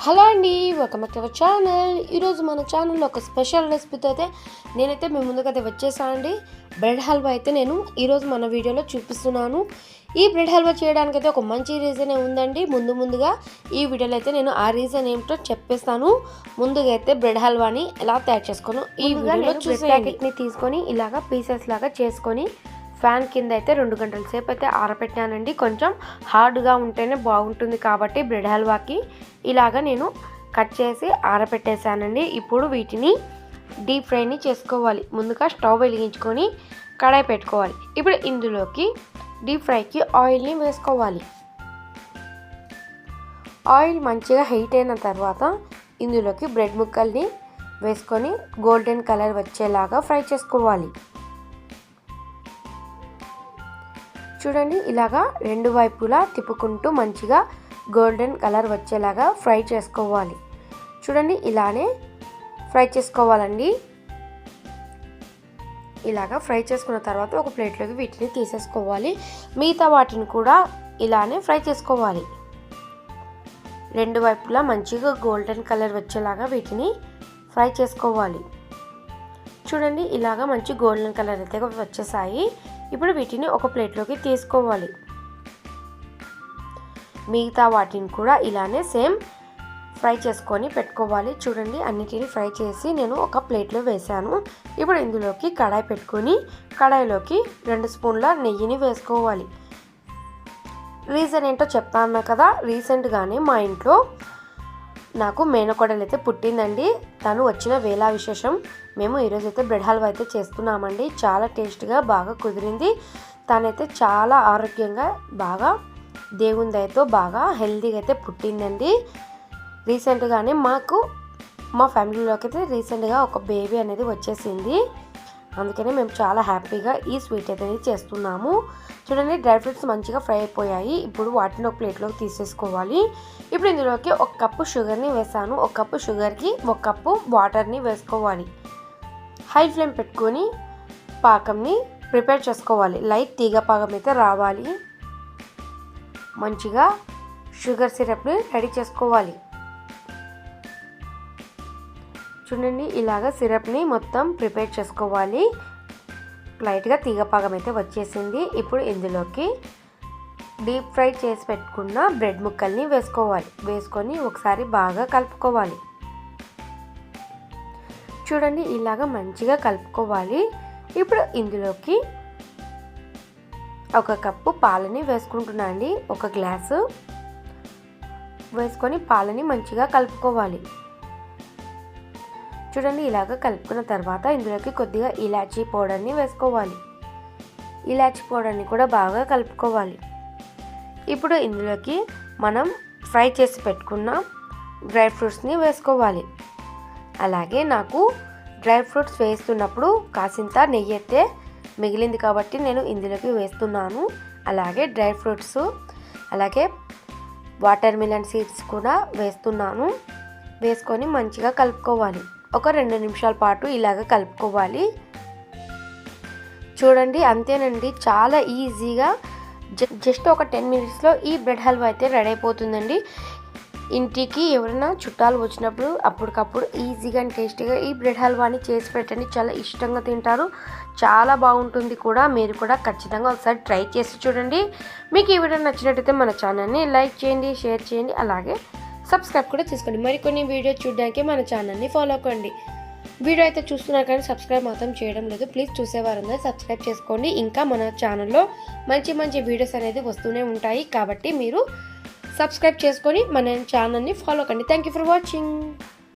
Hello అండి, welcome back to our channel. ఈరోజు మన ఛానల్లో ఒక స్పెషల్ రెసిపీతో అయితే నేనైతే మీ ముందుకైతే వచ్చేసాను అండి. బ్రెడ్ హల్వా అయితే నేను ఈరోజు మన వీడియోలో చూపిస్తున్నాను. ఈ బ్రెడ్ హల్వా చేయడానికైతే ఒక మంచి రీజనే ఉందండి. ముందుగా ఈ వీడియోలో అయితే నేను ఆ రీజన్ ఏమిటో చెప్పేస్తాను. ముందుగా అయితే బ్రెడ్ హల్వాని ఎలా తయారు చేసుకోను ఈ వీడియోలో చూసే ప్యాకెట్ని తీసుకొని ఇలాగా పీసెస్ లాగా చేసుకొని ఫ్యాన్ కింద అయితే 2 గంటల సేపు అయితే ఆరబెట్టానండి. కొంచెం హార్డ్గా ఉంటేనే బాగుంటుంది కాబట్టి బ్రెడ్ హల్వాకి ఇలాగా నేను కట్ చేసి ఆరబెట్టేసానండి. ఇప్పుడు వీటిని డీప్ ఫ్రైని చేసుకోవాలి. ముందుగా స్టవ్ వెలిగించుకొని కడాయి పెట్టుకోవాలి. ఇప్పుడు ఇందులోకి డీప్ ఫ్రైకి ఆయిల్ని వేసుకోవాలి. ఆయిల్ మంచిగా హీట్ అయిన తర్వాత ఇందులోకి బ్రెడ్ ముక్కల్ని వేసుకొని గోల్డెన్ కలర్ వచ్చేలాగా ఫ్రై చేసుకోవాలి. చూడండి, ఇలాగా రెండు వైపులా తిప్పుకుంటూ మంచిగా గోల్డెన్ కలర్ వచ్చేలాగా ఫ్రై చేసుకోవాలి. చూడండి, ఇలానే ఫ్రై చేసుకోవాలండి. ఇలాగా ఫ్రై చేసుకున్న తర్వాత ఒక ప్లేట్లోకి వీటిని తీసేసుకోవాలి. మిగతా వాటిని కూడా ఇలానే ఫ్రై చేసుకోవాలి. రెండు వైపులా మంచిగా గోల్డెన్ కలర్ వచ్చేలాగా వీటిని ఫ్రై చేసుకోవాలి. చూడండి, ఇలాగా మంచి గోల్డెన్ కలర్ అయితే వచ్చేసాయి. ఇప్పుడు వీటిని ఒక ప్లేట్లోకి తీసుకోవాలి. మిగతా వాటిని కూడా ఇలానే సేమ్ ఫ్రై చేసుకొని పెట్టుకోవాలి. చూడండి, అన్నిటిని ఫ్రై చేసి నేను ఒక ప్లేట్లో వేసాను. ఇప్పుడు ఇందులోకి కడాయి పెట్టుకొని కడాయిలోకి 2 స్పూన్ల నెయ్యిని వేసుకోవాలి. రీజన్ ఏంటో చెప్తాను కదా, రీసెంట్గానే మా ఇంట్లో నాకు మేనకోడలు అయితే పుట్టిందండి. తను వచ్చిన వేళ విశేషం. మేము ఈరోజు అయితే బ్రెడ్ హల్వా అయితే చేస్తున్నామండి. చాలా టేస్ట్గా బాగా కుదిరింది. తనైతే చాలా ఆరోగ్యంగా బాగా దేవుని దయతో బాగా హెల్తీగా అయితే పుట్టిందండి. రీసెంట్గానే మా ఫ్యామిలీలోకి అయితే రీసెంట్గా ఒక బేబీ అనేది వచ్చేసింది. అందుకనే మేము చాలా హ్యాపీగా ఈ స్వీట్ అనేది చేస్తున్నాము. చూడండి, డ్రై ఫ్రూట్స్ మంచిగా ఫ్రై అయిపోయాయి. ఇప్పుడు వాటిని ఒక ప్లేట్లోకి తీసేసుకోవాలి. ఇప్పుడు ఇందులోకి 1 కప్పు షుగర్ని వేసాను. 1 కప్పు షుగర్కి 1 కప్పు వాటర్ని వేసుకోవాలి. హై ఫ్లేమ్ పెట్టుకొని పాకంని ప్రిపేర్ చేసుకోవాలి. లైట్ తీగ పాకం అయితే రావాలి. మంచిగా షుగర్ సిరప్ని రెడీ చేసుకోవాలి. చూడండి, ఇలాగ సిరప్ని మొత్తం ప్రిపేర్ చేసుకోవాలి. లైట్గా తీగపాకం అయితే వచ్చేసింది. ఇప్పుడు ఇందులోకి డీప్ ఫ్రై చేసి పెట్టుకున్న బ్రెడ్ ముక్కల్ని వేసుకోవాలి. వేసుకొని ఒకసారి బాగా కలుపుకోవాలి. చూడండి, ఇలాగ మంచిగా కలుపుకోవాలి. ఇప్పుడు ఇందులోకి 1 కప్పు పాలని వేసుకుంటున్నా అండి. 1 గ్లాసు వేసుకొని పాలని మంచిగా కలుపుకోవాలి. చూడండి, ఇలాగ కలుపుకున్న తర్వాత ఇందులోకి కొద్దిగా ఇలాచీ పౌడర్ని వేసుకోవాలి. ఇలాచీ పౌడర్ని కూడా బాగా కలుపుకోవాలి. ఇప్పుడు ఇందులోకి మనం ఫ్రై చేసి పెట్టుకున్న డ్రై ఫ్రూట్స్ని వేసుకోవాలి. అలాగే నాకు డ్రై ఫ్రూట్స్ వేస్తున్నప్పుడు కాసింత నెయ్యి అయితే మిగిలింది కాబట్టి నేను ఇందులోకి వేస్తున్నాను. అలాగే డ్రై ఫ్రూట్స్, అలాగే వాటర్ మిలన్ సీడ్స్ కూడా వేస్తున్నాను. వేసుకొని మంచిగా కలుపుకోవాలి. ఒక 2 నిమిషాల పాటు ఇలాగ కలుపుకోవాలి. చూడండి, అంతేనండి. చాలా ఈజీగా జస్ట్ ఒక 10 మినిట్స్లో ఈ బ్రెడ్ హల్వా అయితే రెడీ అయిపోతుందండి. ఇంటికి ఎవరైనా చుట్టాలు వచ్చినప్పుడు అప్పటికప్పుడు ఈజీగా అండ్ టేస్టీగా ఈ బ్రెడ్ హల్వాని చేసి పెట్టండి. చాలా ఇష్టంగా తింటారు. చాలా బాగుంటుంది కూడా. మీరు కూడా ఖచ్చితంగా ఒకసారి ట్రై చేసి చూడండి. మీకు ఈ వీడియో నచ్చినట్టయితే మన ఛానల్ని లైక్ చేయండి, షేర్ చేయండి, అలాగే సబ్స్క్రైబ్ కూడా చేసుకోండి. మరికొన్ని వీడియో చూడడానికి మన ఛానల్ని ఫాలో అవ్వండి. వీడియో అయితే చూస్తున్నారు కానీ సబ్స్క్రైబ్ మాత్రం చేయడం లేదు. ప్లీజ్ చూసేవారందరూ సబ్స్క్రైబ్ చేసుకోండి. ఇంకా మన ఛానల్లో మంచి వీడియోస్ అనేది వస్తూనే ఉంటాయి కాబట్టి మీరు సబ్స్క్రైబ్ చేసుకొని మన ఛానల్ని ఫాలో కండి. Thank you for watching.